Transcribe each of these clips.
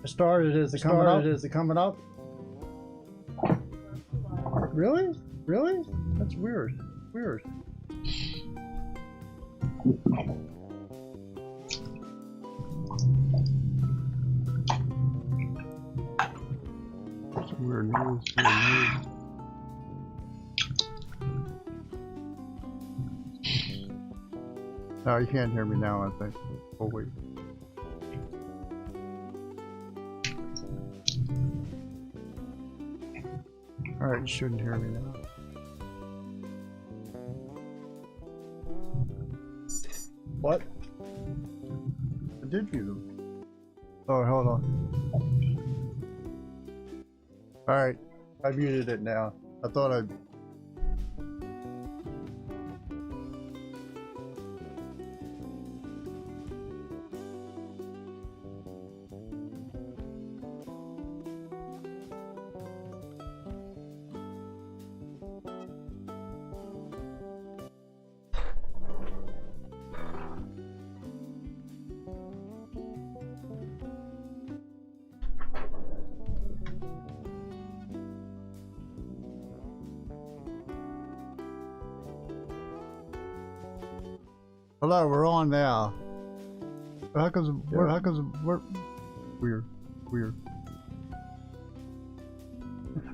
I started. Is it coming up? Is it coming up? Really? Really? That's weird. Weird. That's weird news. No, you can't hear me now, I think. Oh, wait. Alright, you shouldn't hear me now. What? I did mute them. Oh, hold on. Alright, I muted it now. I thought I'd... Hello, we're on now. How comes we're weird.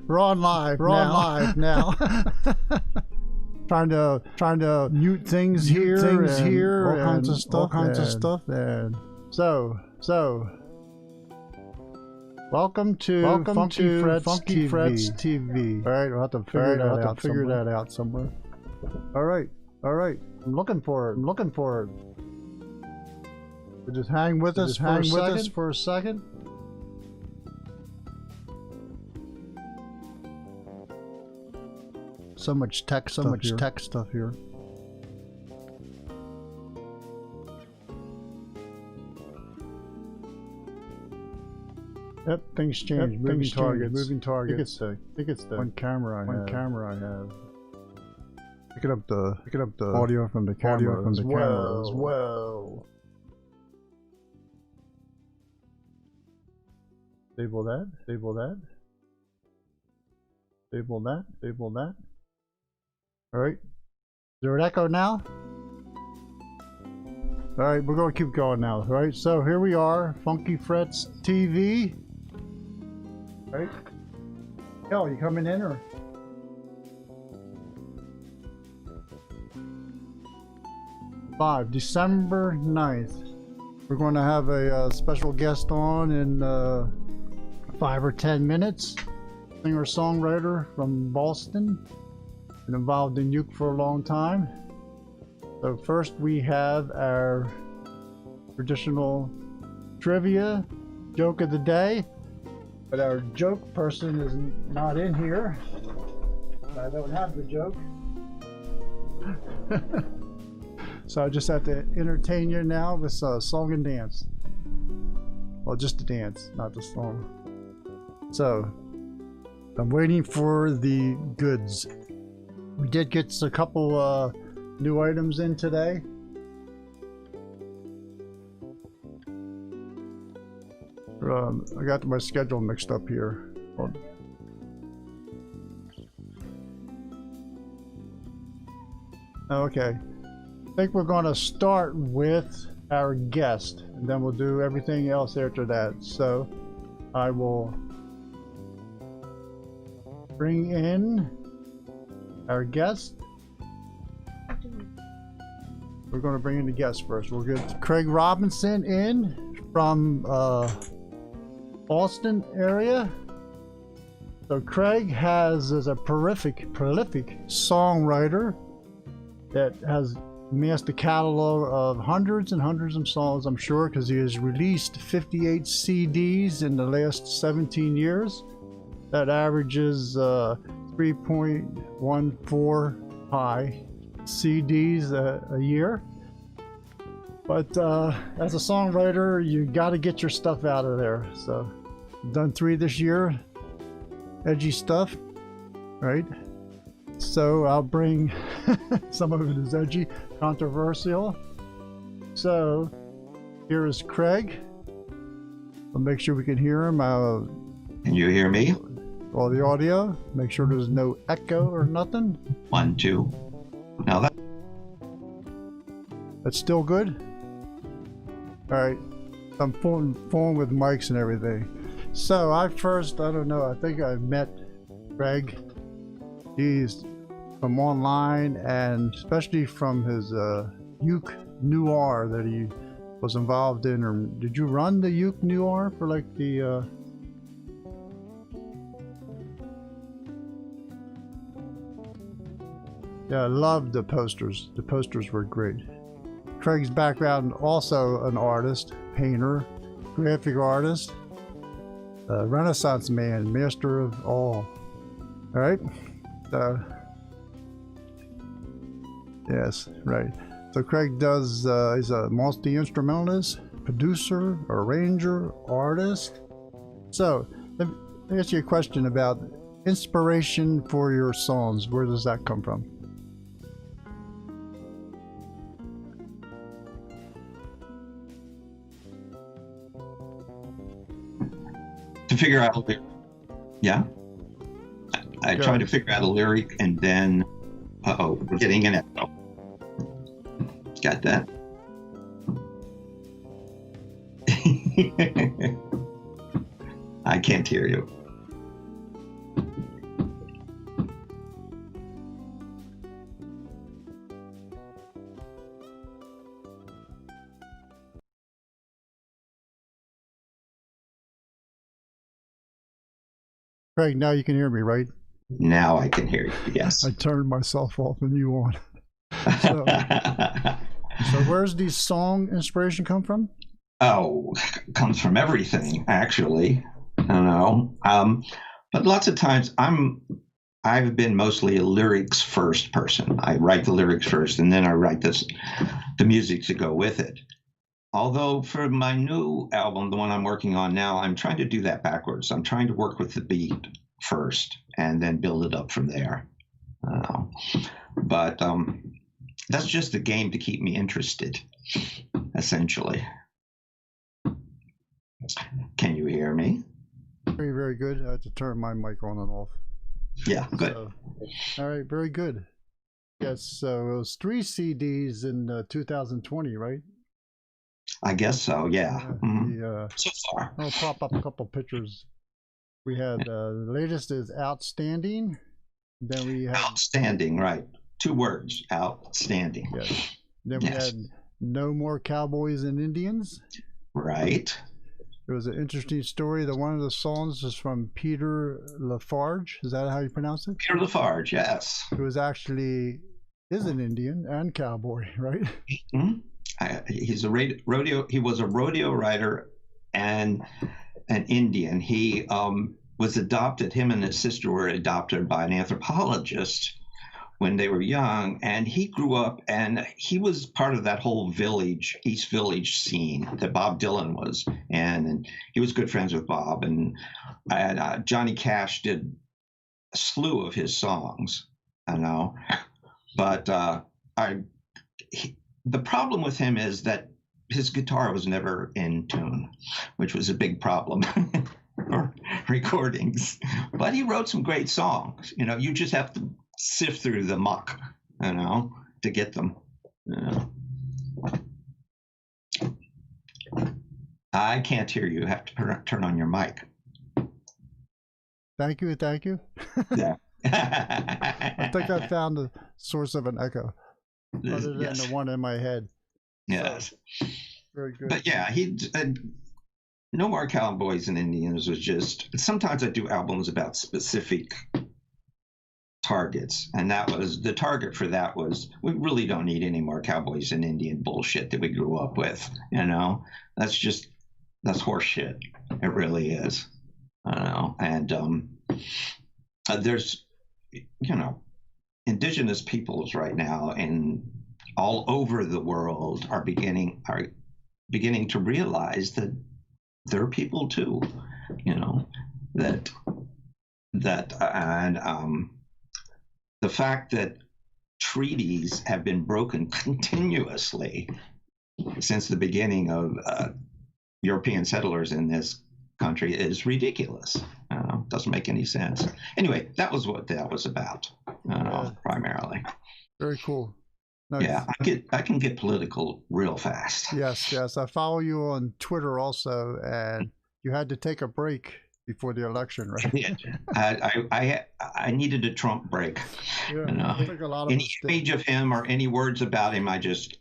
We're on live. We're on live now. trying to mute things here, all kinds of stuff, and so welcome to Funky Frets TV. All right, we'll have to figure that out somewhere. All right. I'm looking for it. So just hang with us for a second. So much tech stuff here. Yep, things change. Moving targets. I think it's the one camera I have. Picking up the audio from the camera as well. Stable that. All right. Is there an echo now? All right, we're gonna keep going now. All right. So here we are, Funky Frets TV. All right. Yo, you coming in or? December 9th. We're going to have a special guest on in 5 or 10 minutes. Singer-songwriter from Boston. Been involved in uke for a long time. So first we have our traditional trivia joke of the day. But our joke person is not in here. I don't have the joke. So I just have to entertain you now with a song and dance. Well, just the dance, not the song. So, I'm waiting for the goods. We did get a couple new items in today. I got my schedule mixed up here. Okay. I think we're going to start with our guest, and then we'll do everything else after that. So I will bring in our guest. We're going to bring in the guest first. We'll get Craig Robertson in from Boston area. So Craig is a prolific songwriter that has amassed a catalog of hundreds and hundreds of songs, I'm sure, because he has released 58 CDs in the last 17 years. That averages 3.14 high CDs a year. But as a songwriter, you got to get your stuff out of there. So I've done 3 this year. Edgy stuff, right? So I'll bring some of it is edgy, controversial. So here is Craig. I'll make sure we can hear him. Can you hear me? All the audio. Make sure there's no echo or nothing. 1, 2. Now That's still good? Alright. I'm fooling with mics and everything. So I don't know, I think I met Craig. He's from online, and especially from his Uke Noir that he was involved in. Or did you run the Uke Noir for like the Yeah, I loved the posters. The posters were great. Craig's background, also an artist, painter, graphic artist, Renaissance man, master of all. All right. So, yes, right. So Craig does. He's a multi-instrumentalist, producer, arranger, artist. So let me ask you a question about inspiration for your songs. Where does that come from? to figure out, yeah. I try to figure out a lyric and then, we're getting an echo. Got that? I can't hear you. Craig, now you can hear me, right? Now I can hear you, yes. I turned myself off and you on. So where's the song inspiration come from? Oh, comes from everything, actually. I don't know. But lots of times I've been mostly a lyrics first person. I write the lyrics first and then I write the music to go with it. Although for my new album, the one I'm working on now, I'm trying to do that backwards. I'm trying to work with the beat first and then build it up from there. But that's just a game to keep me interested, essentially. Can you hear me? Very, very good. I had to turn my mic on and off. Yeah, good. So, all right, very good. Yes, so it was 3 CDs in 2020, right? I guess so, yeah. So far. I'll pop up a couple pictures. We had the latest is Outstanding. Then we had Outstanding, right. 2 words, outstanding. Yes. Then we had No More Cowboys and Indians. Right. It was an interesting story. One of the songs is from Peter Lafarge. Is that how you pronounce it? Peter Lafarge, yes. Who is an Indian and cowboy, right? Mm-hmm. He was a rodeo rider and an Indian. He was adopted. Him and his sister were adopted by an anthropologist when they were young, and he grew up and he was part of that whole village, East Village scene that Bob Dylan was in, and he was good friends with Bob, and Johnny Cash did a slew of his songs, I know, but the problem with him is that his guitar was never in tune, which was a big problem for recordings. But he wrote some great songs. You just have to sift through the muck, to get them. I can't hear you. You have to turn on your mic. Thank you. Yeah. I think I found the source of an echo, other than the one in my head. Yes. So, very good. But yeah, No More Cowboys and Indians was just, sometimes I do albums about specific targets, and the target for that was, we really don't need any more cowboys and Indian bullshit that we grew up with. That's horse shit. It really is. And there's indigenous peoples right now and all over the world are beginning to realize that they're people too, and the fact that treaties have been broken continuously since the beginning of European settlers in this country is ridiculous. Doesn't make any sense. Anyway, that was what that was about, primarily. Very cool. No, Yeah, I can get political real fast. Yes. I follow you on Twitter also, and you had to take a break before the election, right? Yeah, I needed a Trump break. Yeah, I think a lot of any image of him or any words about him, I just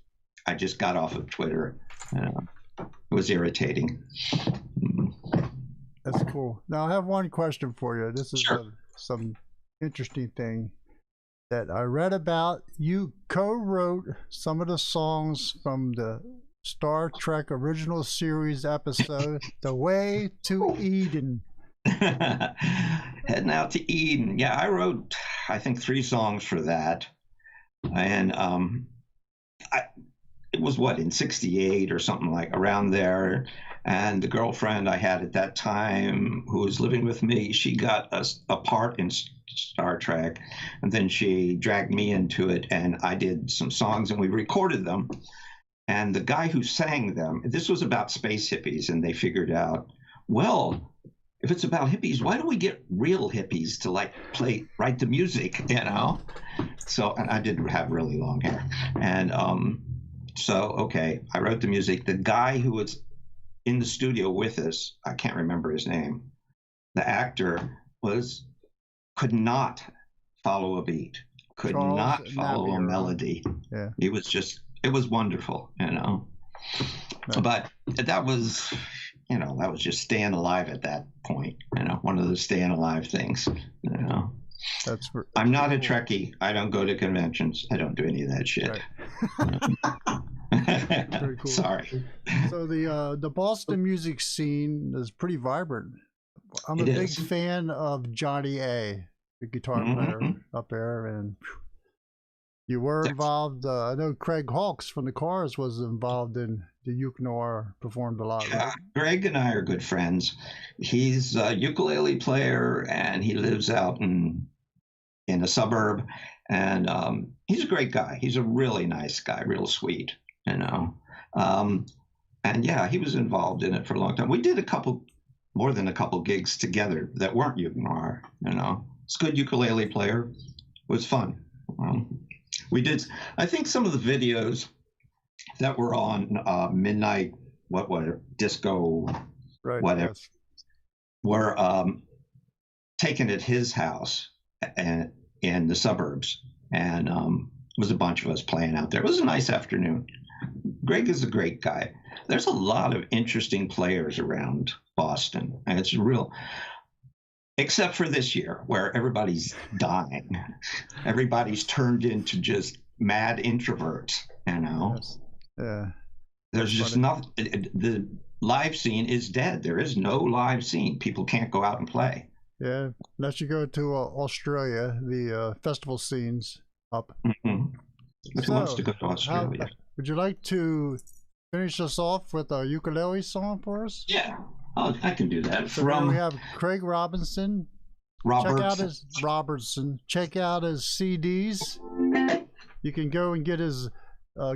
got off of Twitter. It was irritating. That's cool. Now I have one question for you. This is Sure. some interesting thing that I read about. You co-wrote some of the songs from the Star Trek original series episode, The Way to Eden. Heading out to Eden. Yeah, I wrote, I think, 3 songs for that. And it was in 68 or something like around there. And the girlfriend I had at that time who was living with me, she got a part in Star Trek. And then she dragged me into it, and I did some songs and we recorded them. And the guy who sang them, this was about space hippies, and they figured out, well, if it's about hippies, why don't we get real hippies to write the music, So, and I did have really long hair. And okay, I wrote the music. The guy who was in the studio with us, I can't remember his name, the actor could not follow a beat, could not follow a melody. Yeah. It was wonderful, But that was, that was just staying alive at that point, one of the staying alive things, I'm not a Trekkie. I don't go to conventions. I don't do any of that shit. Right. Very cool. Sorry. So the Boston music scene is pretty vibrant. I'm a big fan of Johnny A, the guitar player up there, and you were involved. I know Craig Hawkes from the Cars was involved in the Uke Noir, performed a lot. Yeah, right? Greg and I are good friends. He's a ukulele player, and he lives out in a suburb, and he's a great guy. He's a really nice guy, real sweet, and yeah, he was involved in it for a long time. We did more than a couple gigs together that weren't Uke Noir, It's a good ukulele player. It was fun. We did, I think, some of the videos that were on Midnight, disco, Right, whatever, yes. were taken at his house in the suburbs, and was a bunch of us playing out there. It was a nice afternoon. Greg is a great guy. There's a lot of interesting players around Boston, and it's real. Except for this year, where everybody's dying. Everybody's turned into just mad introverts, Yes. Yeah. There's just nothing. The live scene is dead. There is no live scene. People can't go out and play. Yeah. Unless you go to Australia, the festival scene's up. Mm-hmm. Who wants to go to Australia? Would you like to finish us off with a ukulele song for us? Yeah. Oh, I can do that. So here we have Craig Robertson. Robertson. Check out his CDs. You can go and get his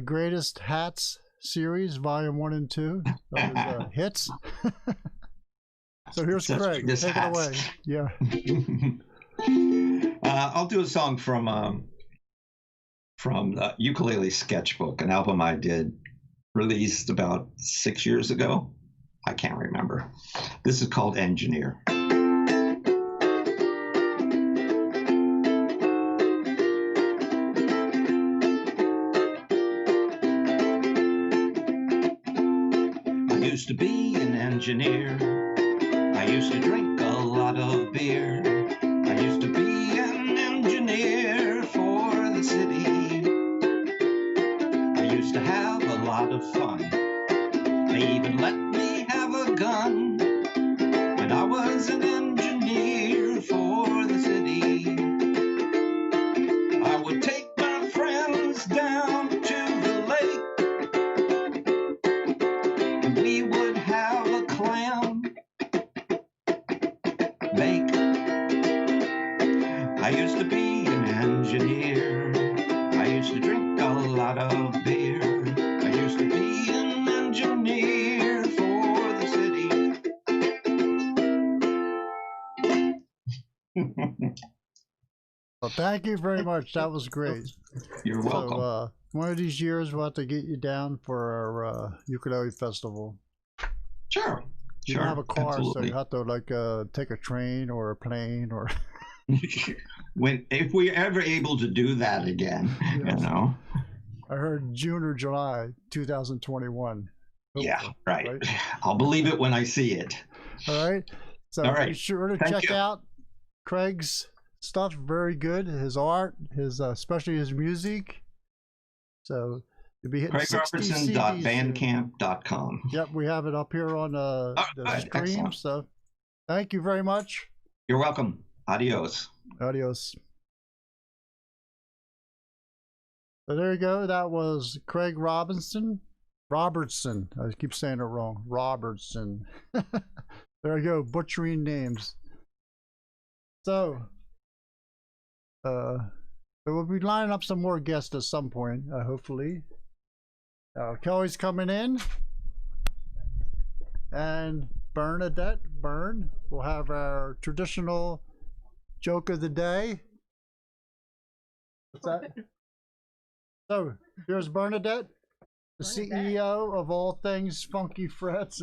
Greatest Hats series, Volume 1 and 2 of his hits. So here's Craig. Take it away. Yeah. I'll do a song from the Ukulele Sketchbook, an album I did, released about 6 years ago. I can't remember. This is called Engineer. I used to be an engineer. I used to drink a lot of beer. I used to be an engineer for the city. I used to have a lot of fun. They even let me have a gun when I was an engineer for the city. I would take my friends down to the lake, and we would have a clam bake. I used to be an engineer. I used to drink a lot of beer. I used to be an engineer for the city. Well, thank you very much. That was great. You're welcome. So, one of these years we'll have to get you down for our ukulele festival. Sure. You Sure. don't have a car, Absolutely. so you have to like take a train or a plane or. If we're ever able to do that again, Yes. you know. I heard June or July 2021. Yeah, Hopefully, right. I'll believe it when I see it. All right. So All right. be sure to Thank check you. out Craig's stuff. Very good. His art, his especially his music. So you'll be hitting 60 CDs soon. CraigRobertson.bandcamp.com. Yep, we have it up here on the good. screen. Excellent. So thank you very much. You're welcome. Adios. Adios. So there you go. That was Craig Robertson. Robertson. I keep saying it wrong. Robertson. There you go. Butchering names. So, we'll be lining up some more guests at some point, hopefully. Kelly's coming in. And Bernadette, we'll have our traditional joke of the day. What's that? So, here's Bernadette, the CEO of all things Funky Frets.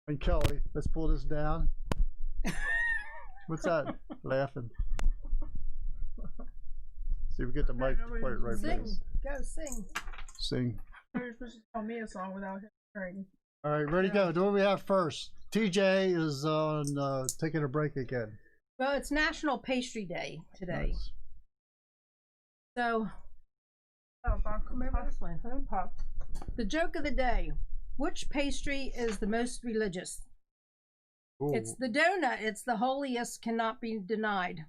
And Kelly, let's pull this down. What's that? Laughing. See if we get the mic right Sing. place. Go sing. Sing. You're supposed to tell me a song without him hearing. All right, ready to go. Do what we have first. TJ is on taking a break again. Well, it's National Pastry Day today. Nice. So, Oh, Bob, come over this way. Come Pop. the joke of the day. Which pastry is the most religious? Ooh. It's the donut. It's the holiest, cannot be denied.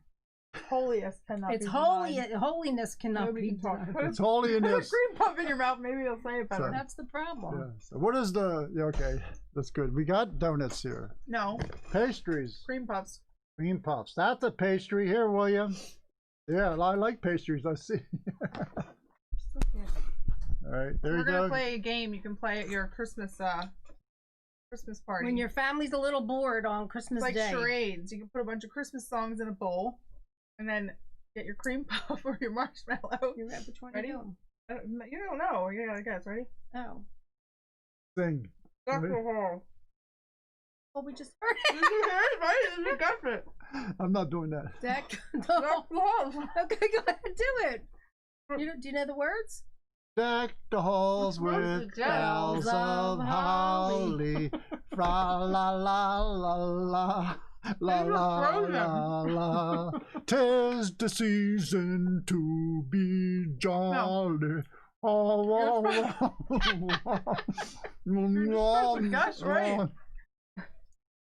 Holiest cannot It's be holy. denied. Holiness cannot Nobody be can talk. denied. It's holy in Put a this. cream puff in your mouth. Maybe you'll say it better. Sorry. That's the problem. Yeah. So what is the? Yeah, okay, that's good. We got donuts here. No, Pastries. cream puffs. Cream puffs. That's a pastry here, William. Yeah, I like pastries. I see. All right, there We're you gonna go. play a game you can play at your Christmas party. When your family's a little bored on It's Christmas like Day. charades. You can put a bunch of Christmas songs in a bowl, and then get your cream puff or your marshmallow. You're right, which one Ready? are you? You don't know. You gotta guess. Ready? Oh. Sing. Dr. Hall. Well, we just heard Did you hear it? Right? Did you guess it? I'm not doing that. Deck. Dr. Hall. Okay, go ahead, do it. Do you know the words? Deck the halls with Roses, bells of holly. Fra la la la la. La These la are frozen. la la. 'Tis the season to be jolly. Oh, supposed to guess, right? It's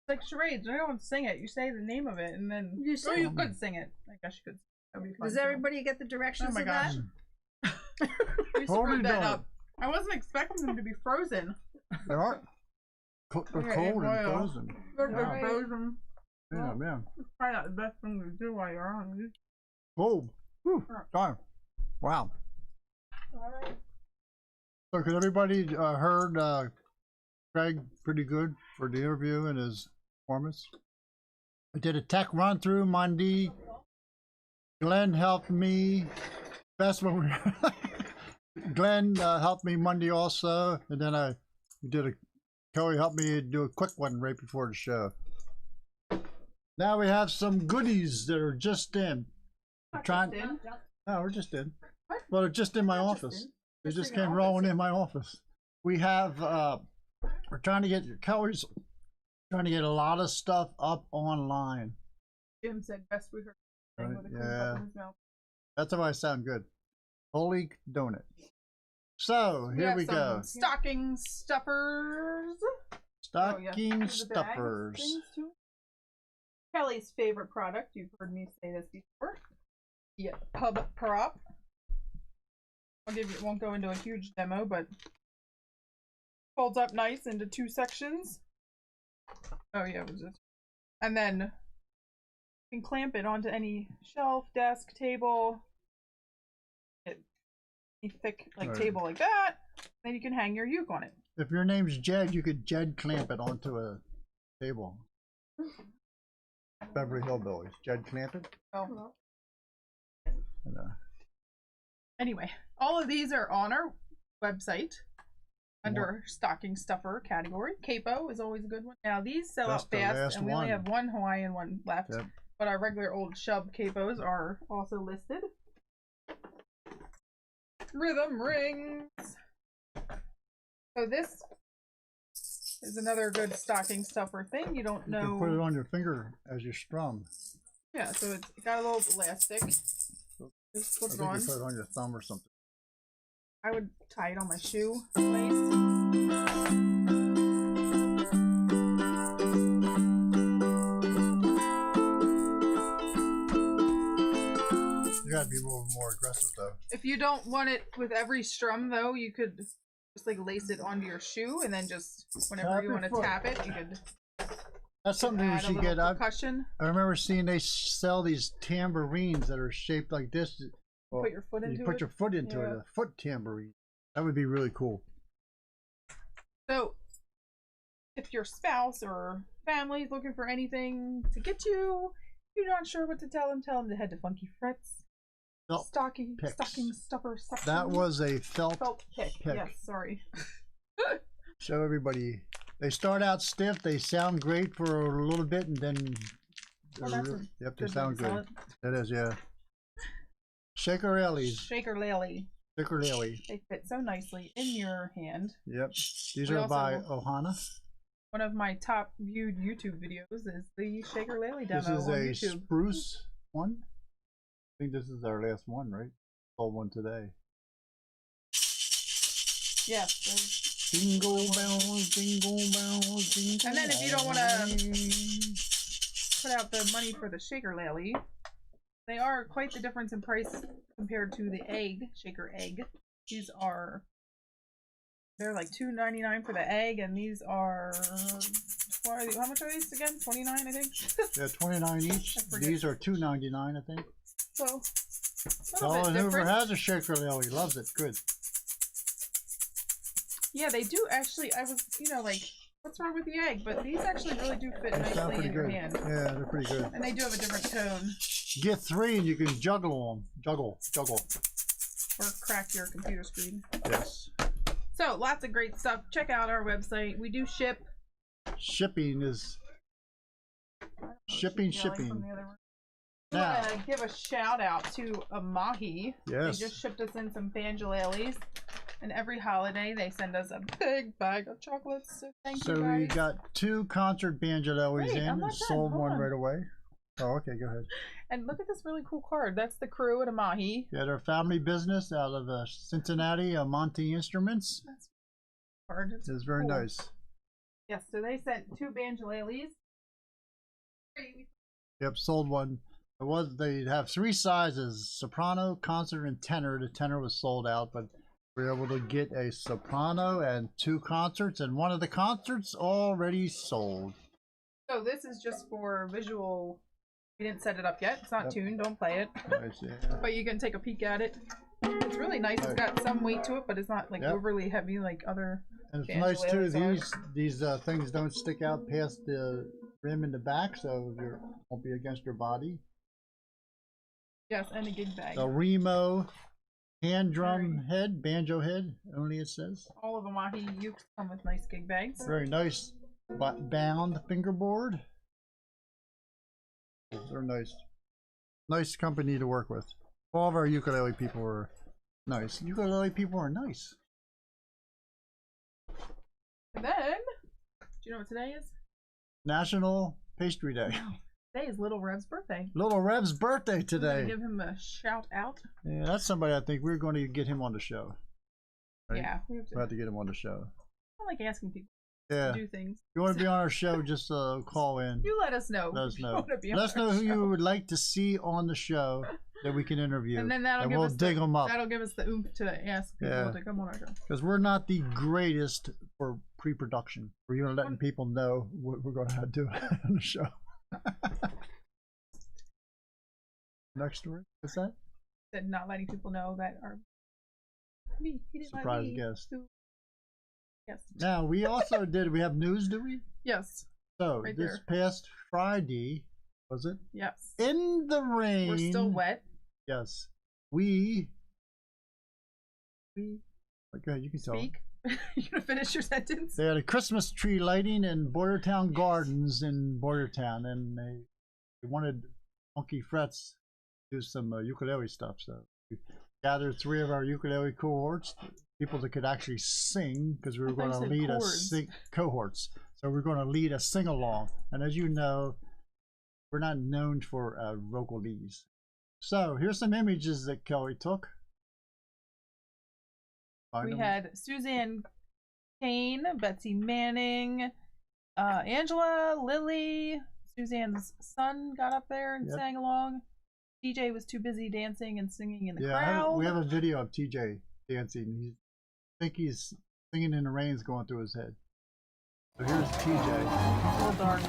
like charades. You don't sing it. You say the name of it, and then You so sing. you could sing it. I guess you could. That'd be fun Does too. everybody get the directions Oh my of gosh. that? We Holy screwed that dog. up. I wasn't expecting them to be frozen. They are. They're Okay, cold and well. frozen. They're Wow. frozen. Yeah, man. It's probably not the best thing to do while you're on these. Whoa. Whew. Darn. Wow. Alright. So, could everybody heard Craig pretty good for the interview and his performance? I did a tech run through Monday. Glenn helped me. That's when we. Glenn helped me Monday also, and then Kelly helped me do a quick one right before the show. Now we have some goodies that are just in. We're trying. No, we're just in. What? Well, they're just in my Not just office. in. They Just just in your came office, rolling yeah. in my office. We have. We're trying to get Kelly's. Trying to get a lot of stuff up online. Jim said best we heard Right, with a cream yeah. puff in his mouth. That's how I sound good. Holy donut. So here have we some go. Stocking stuffers. Stocking Here's a bag of stuffers. things, too. Kelly's favorite product. You've heard me say this before. Yeah, Pub Prop. Won't go into a huge demo, but folds up nice into 2 sections. Oh yeah, it was this. And then you can clamp it onto any shelf, desk, table. Any thick Right. table like that. Then you can hang your uke on it. If your name's Jed, you could Jed clamp it onto a table. Beverly Hillbillies. Jed Clampett. Oh. And, Anyway, all of these are on our website under stocking stuffer category. Capo is always a good one. Now these sell That's out the fast, last and we only one. have one Hawaiian one left. Yep. But our regular old shub capos are also listed. Rhythm rings. So this is another good stocking stuffer thing. You don't you know. can put it on your finger as you strum. Yeah, so it's got a little elastic. Just I flip it think on. you put it on your thumb or something. I would tie it on my shoe lace. You gotta be a little more aggressive though. If you don't want it with every strum, though, you could just like lace it onto your shoe, and then just whenever Tap you your want to foot. tap it, you could That's something we add a should little get. I percussion. remember seeing they sell these tambourines that are shaped like this. Well, Put your foot into you put it. your foot into it, Yeah. a foot tambourine. That would be really cool. So, if your spouse or family is looking for anything to get you, you're not sure what to tell them to head to Funky Frets. Felt Stocking picks. stuffer section. That was a felt pick. pick. Yes, sorry. Show everybody. They start out stiff. They sound great for a little bit, and then Well, that's a yep, they good sound way to sell good. It is, yeah. Shaker-lelies. Shaker Lily. Shaker-lely. They fit so nicely in your hand. Yep. These We are by also- Ohana. One of my top viewed YouTube videos is the Shaker Lily demo This is on a YouTube. spruce one. I think this is our last one, right? Sold one today. Yes. Jingle bells, jingle bells, jingle. And then if you don't all wanna- the way. Put out the money for the Shaker Lily. They are quite the difference in price compared to the egg, Shaker egg. These are, they're like $2.99 for the egg, and these are, how much are these again? $29, I think. They're $29 each. I forget. These are $2.99, I think. So, a little Colin bit Hoover different. has a shaker lily. Loves it. Good. Yeah, they do actually. I was, like, what's wrong with the egg? But these actually really do fit They sound nicely pretty in your good. hand. Yeah, they're pretty good. And they do have a different tone. Get 3 and you can juggle them. Juggle. Or crack your computer screen. Yes. So, lots of great stuff. Check out our website. We do ship. Shipping is shipping. I Now, want to give a shout out to Amahi. yes. They just shipped us in some banjolalis. And every holiday they send us a big bag of chocolates. So thank you So guys. we got 2 concert banjolelis Wait, in I'm not and done. sold Hold one on. right away. Oh, okay, go ahead. And look at this really cool card. That's the crew at Amahi. Yeah, they're a family business out of Cincinnati, Monte Instruments. That's card. It's very cool. nice. Yes, so they sent 2 banjolalis. Yep, sold one. They have 3 sizes: soprano, concert, and tenor. The tenor was sold out, but we were able to get a soprano and 2 concerts, and one of the concerts already sold. So this is just for visual. We didn't set it up yet. It's not Yep. tuned. Don't play it. Nice, yeah. But you can take a peek at it. It's really nice. It's Right. got some weight to it, but it's not like Yep. overly heavy like other. And it's nice too. Banjolelis are- These things don't stick out past the rim in the back, so they won't be against your body. Yes, and a gig bag. The Remo hand drum head, banjo head, only it says. All of Amahi ukes come with nice gig bags. Very nice bound fingerboard. They're nice. Nice company to work with. All of our ukulele people are nice. Ukulele people are nice. And then, do you know what today is? National Pastry Day. Today is Little Rev's birthday. Little Rev's birthday We're today. gonna give him a shout out. Yeah, that's somebody I think we're going to get him on the show. Right? Yeah, we have to. We'll have to get him on the show. I like asking people Yeah. to do things. If you want to be on our show, just call in. You let us know. Let us if you know. wanna be on Let us our know who show. you would like to see on the show that we can interview. And then that'll give we'll us dig them up. That'll give us the oomph to ask people Yeah. to come on our show. Because we're not the greatest for pre-production. We're even letting people know what we're going to do on the show. Next story. What's that? That not letting people know that our me. He didn't let Surprise me. guest. Yes. Now, we also we have news, do we? Yes. So, Right this there. past Friday, Was it? Yes. In the rain. We're still wet. Yes. We. Okay, you can tell. Speak. You gonna finish your sentence? They had a Christmas tree lighting in Boyertown Gardens in Boyertown, and they wanted Funky Frets to do some ukulele stuff. So we gathered 3 of our ukulele cohorts, people that could actually sing, because we were going to lead cohorts. So we're going to lead a sing along. And as you know, we're not known for vocalese. So here's some images that Kelly took. We had Suzanne Kane, Betsy Manning, Angela, Lily. Suzanne's son got up there and sang along. TJ was too busy dancing and singing in the crowd. We have a video of TJ dancing. I think he's singing in the rain's going through his head. So here's TJ. Well dark.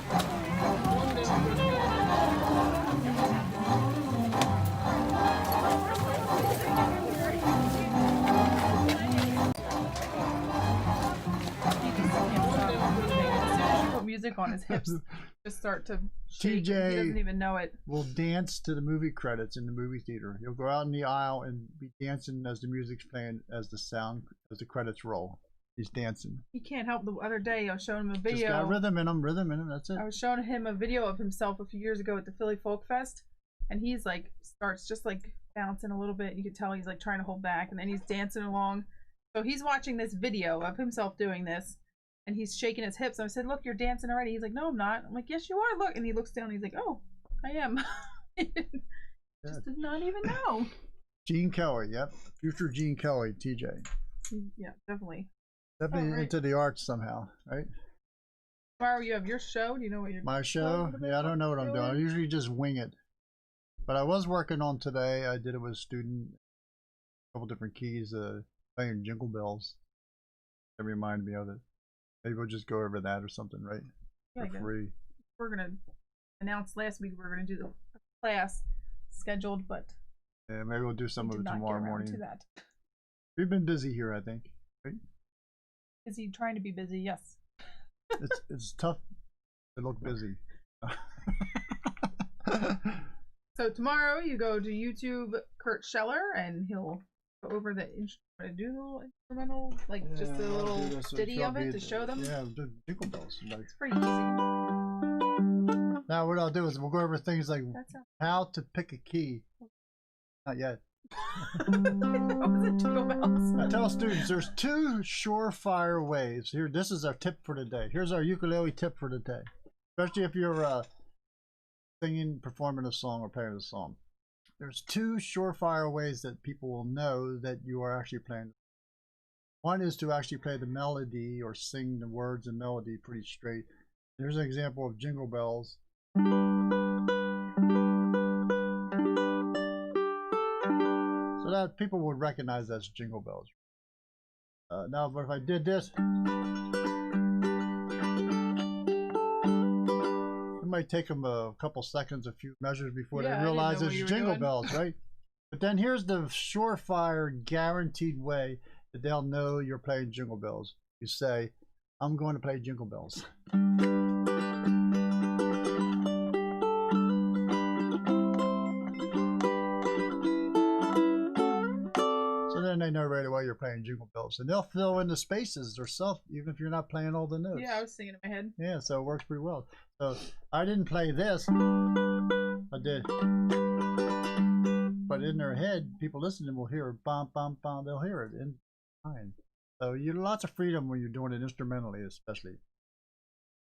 Music on his hips just start to shake. TJ He doesn't even know it. will dance to the movie credits in the movie theater. He'll go out in the aisle and be dancing as the music's playing, as the credits roll. He's dancing. He can't help. The other day I was showing him a video. Just got rhythm in him, that's it. I was showing him a video of himself a few years ago at the Philly Folk Fest, and he's like starts just like bouncing a little bit. You could tell he's like trying to hold back, and then he's dancing along. So he's watching this video of himself doing this, and he's shaking his hips. I said, "Look, you're dancing already." He's like, "No, I'm not." I'm like, "Yes, you are. Look." And he looks down. And he's like, "Oh, I am." Just did not even know. Gene Kelly, yep, future Gene Kelly, TJ. Yeah, definitely. Definitely into the arts somehow, right? Tomorrow you have your show. Do you know what you're? My show? Yeah, I don't know what I'm doing. I usually just wing it. But I was working on today. I did it with a student, a couple different keys, playing Jingle Bells. That reminded me of it. Maybe we'll just go over that or something, right? Yeah, for free. We're gonna announce last week we're gonna do the class scheduled, but yeah, maybe we'll do some of it tomorrow morning. To that. We've been busy here, I think. Right? Is he trying to be busy? Yes. It's tough to look busy. So tomorrow you go to YouTube Curt Scheller and he'll go over the instrumental, like just a little ditty of it to show them. Yeah, the Jingle Bells. It's pretty easy. Now what I'll do is we'll go over things like how to pick a key. Not yet. What was it, Jingle Bells? I tell students there's 2 surefire ways. Here, this is our tip for today. Here's our ukulele tip for today. Especially if you're singing, performing a song, or playing a song. There's 2 surefire ways that people will know that you are actually playing. One is to actually play the melody or sing the words and melody pretty straight. Here's an example of Jingle Bells. So that people would recognize that's Jingle Bells. Now, but if I did this, it might take them a couple seconds, a few measures before they realize it's Jingle Bells, right? But then here's the surefire, guaranteed way that they'll know you're playing Jingle Bells. You say, "I'm going to play Jingle Bells." Then they know right away you're playing Jingle Bells, and they'll fill in the spaces themselves, even if you're not playing all the notes. Yeah, I was singing in my head. Yeah, so it works pretty well. So I didn't play this. I did, but in their head, people listening will hear bum bum bum. They'll hear it in time. So you have lots of freedom when you're doing it instrumentally, especially.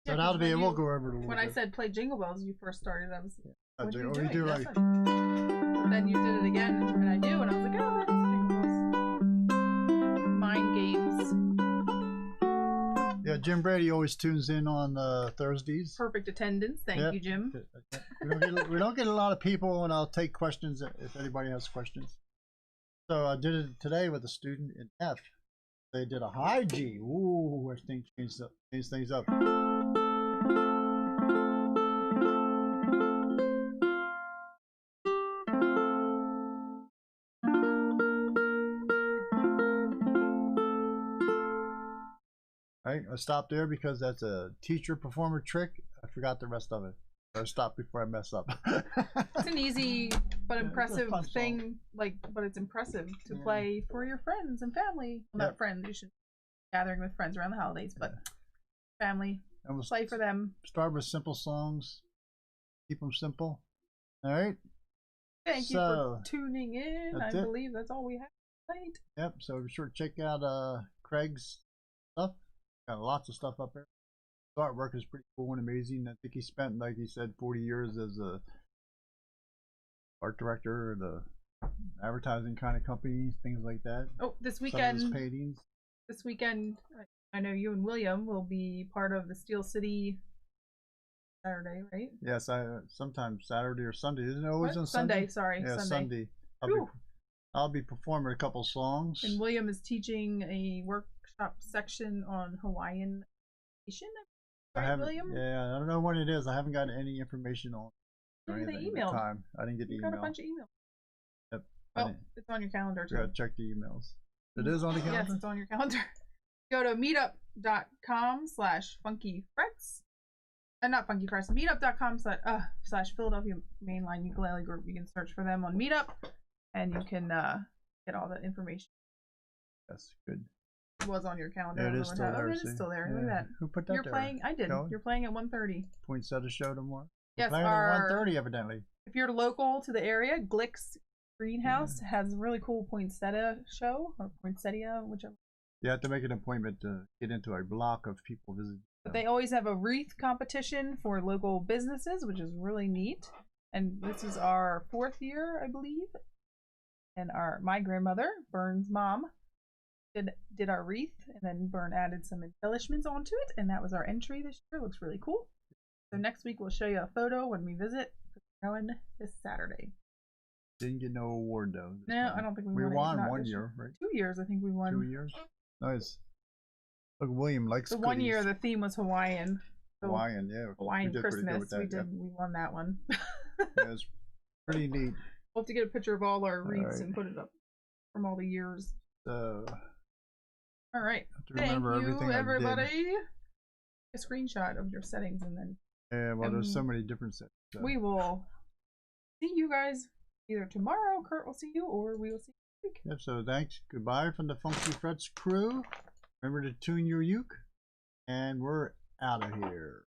So that'll be. We'll go over it. When I said play Jingle Bells, you first started. I was. Yeah. What You do like. Then you did it again, and I do, and I was like, oh, that's Jingle Bells. Mind games. Yeah, Jim Brady always tunes in on Thursdays. Perfect attendance. Thank you, Jim. We don't get a lot of people, and I'll take questions if anybody has questions. So I did it today with a student in F. They did a high G. Ooh, I think changed things up. Right, I stopped there because that's a teacher performer trick. I forgot the rest of it. I'll stop before I mess up. It's an easy but Yeah, it's a impressive fun song. thing, but it's impressive to play for your friends and family. Well, not friends, you should be gathering with friends around the holidays, but family. And we'll Play for them. start with simple songs. Keep them simple. All right. Thank you for tuning in. I believe that's all we have tonight. Yep. So be sure to check out Craig's stuff. Got lots of stuff up there. The artwork is pretty cool and amazing. I think he spent, like he said, 40 years as a art director at a advertising kind of companies, things like that. Oh, this Some of weekend. his paintings. This weekend, I know you and William will be part of the Steel City Saturday, right? Yes, sometimes Saturday or Sunday. Isn't it always on Sunday? Sunday? Sorry, Yeah, Sunday. I'll be performing a couple songs. And William is teaching a workshop section on Hawaiian nation. Right, William? Yeah, I don't know what it is. I haven't got any information on or Maybe anything they at the emailed. time. I didn't get the You email. got a bunch of emails. Yep. Oh, it's on your calendar too. Gotta check the emails. It is on the calendar? Yes, it's on your calendar. Go to meetup.com/funkyfrets. Not Funky Frets. Meetup.com// Philadelphia Mainline Ukulele Group. You can search for them on Meetup, and you can get all the information. That's good. It was on your calendar. Yeah, it is still there. It is still there. Look at that. Who put that You're there? playing. I did. Go. You're playing at 1:30. Poinsettia show tomorrow. Yes, playing at 1:30 evidently. If you're local to the area, Glick's Greenhouse has a really cool poinsettia show, or poinsettia, whichever. You have to make an appointment to get into a block of people visiting. But they always have a wreath competition for local businesses, which is really neat. And this is our 4th year, I believe. And my grandmother, Bern's mom, did our wreath, and then Bern added some embellishments onto it, and that was our entry this year. It looks really cool. So next week we'll show you a photo when we visit. We're going this Saturday. Didn't get no award though. No, I don't think we won not 1 year, right? 2 years, I think we won. 2 years. Nice. Look, William likes the goodies. 1 year the theme was Hawaiian. So Hawaiian, yeah. Hawaiian we did pretty good Christmas. with that, We won that one. Yeah, it was pretty neat. We'll have to get a picture of all our wreaths right. and put it up from all the years. So, all right. to remember Thank everything you, I everybody. did. A screenshot of your settings, and then Yeah, well, there's so many different sets. So. we will see you guys either tomorrow. Curt will see you, or we will see you next week. Yep, so thanks. Goodbye from the Funky Frets crew. Remember to tune your uke, and we're out of here.